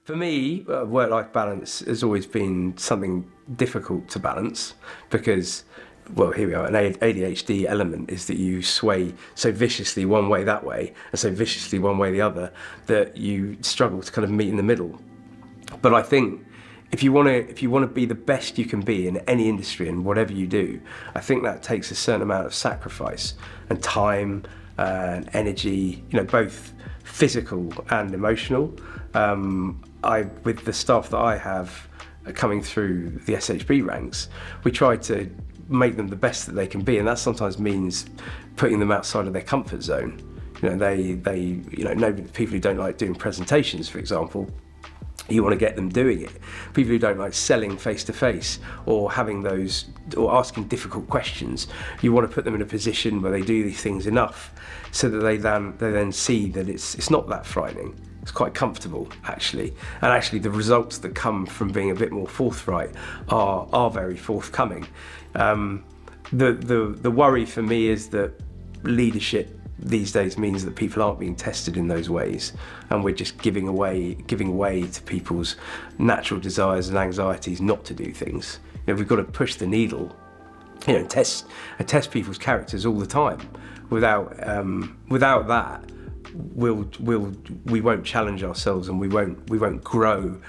For me, work-life balance has always been something difficult to balance because, well, here we are, an ADHD element is that you sway so viciously one way that way and so viciously one way the other that you struggle to kind of meet in the middle. But I think if you want to be the best you can be in any industry and whatever you do, I think that takes a certain amount of sacrifice and time and energy, both physical and emotional. With the staff that I have coming through the SHB ranks, we try to make them the best that they can be, and that sometimes means putting them outside of their comfort zone. People who don't like doing presentations, for example, you want to get them doing it. People who don't like selling face to face or having those or asking difficult questions, you want to put them in a position where they do these things enough so that they then see that it's not that frightening. It's quite comfortable, actually. And actually the results that come from being a bit more forthright are very forthcoming. The worry for me is that leadership these days means that people aren't being tested in those ways, and we're just giving way to people's natural desires and anxieties not to do things. We've got to push the needle, test people's characters all the time. Without that, we won't challenge ourselves, and we won't grow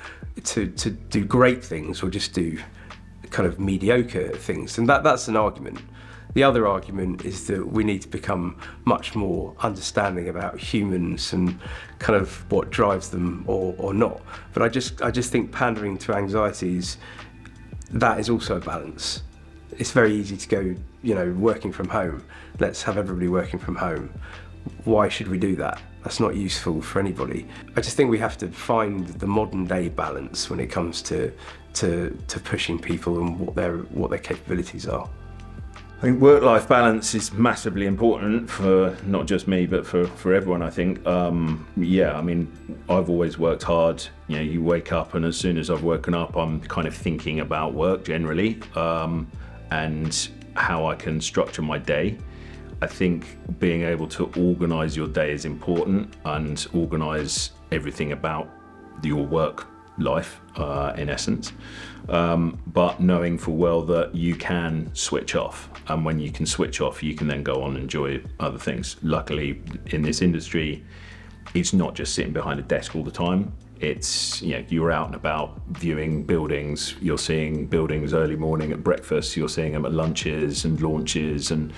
to do great things. We'll just do kind of mediocre things, and that's an argument. The other argument is that we need to become much more understanding about humans and kind of what drives them or not. But I just think pandering to anxieties, that is also a balance. It's very easy to go, working from home. Let's have everybody working from home. Why should we do that? That's not useful for anybody. I just think we have to find the modern day balance when it comes to pushing people and what their capabilities are. I think work-life balance is massively important for not just me, but for everyone, I think. I've always worked hard. You wake up, and as soon as I've woken up, I'm kind of thinking about work generally, and how I can structure my day. I think being able to organise your day is important, and organise everything about your work life, in essence. But knowing full well that you can switch off, and when you can switch off, you can then go on and enjoy other things. Luckily, in this industry, it's not just sitting behind a desk all the time. It's, you're out and about viewing buildings. You're seeing buildings early morning at breakfast. You're seeing them at lunches and launches and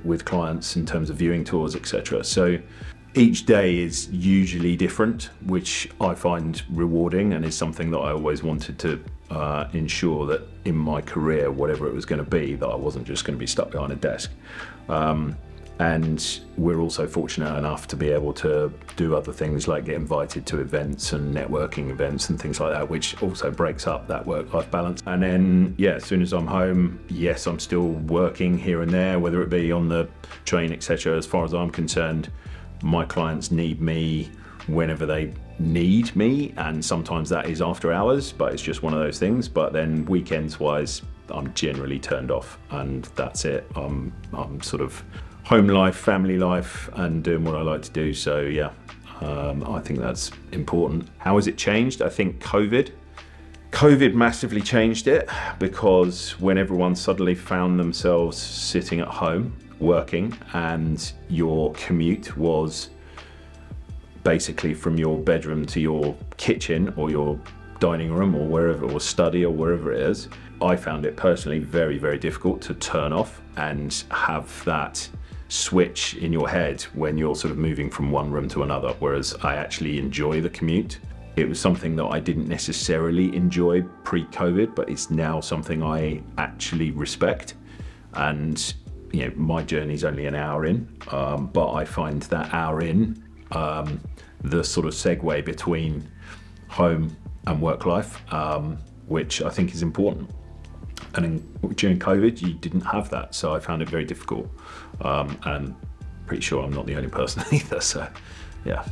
with clients in terms of viewing tours, etc. So each day is usually different, which I find rewarding, and is something that I always wanted to ensure that in my career, whatever it was going to be, that I wasn't just going to be stuck behind a desk. And we're also fortunate enough to be able to do other things like get invited to events and networking events and things like that, which also breaks up that work-life balance. And then, as soon as I'm home, yes, I'm still working here and there, whether it be on the train, etc. As far as I'm concerned, my clients need me whenever they need me, and sometimes that is after hours, but it's just one of those things. But then weekends wise, I'm generally turned off, and that's it. I'm sort of home life, family life, and doing what I like to do. So I think that's important. How has it changed? I think COVID massively changed it, because when everyone suddenly found themselves sitting at home working, and your commute was basically from your bedroom to your kitchen or your dining room or wherever, or study or wherever it is, I found it personally very, very difficult to turn off and have that switch in your head when you're sort of moving from one room to another, whereas I actually enjoy the commute. It was something that I didn't necessarily enjoy pre-COVID, but it's now something I actually respect. And my journey's only an hour in, but I find that hour in, the sort of segue between home and work life, which I think is important. And during COVID, you didn't have that, so I found it very difficult. And I'm pretty sure I'm not the only person either, so yeah.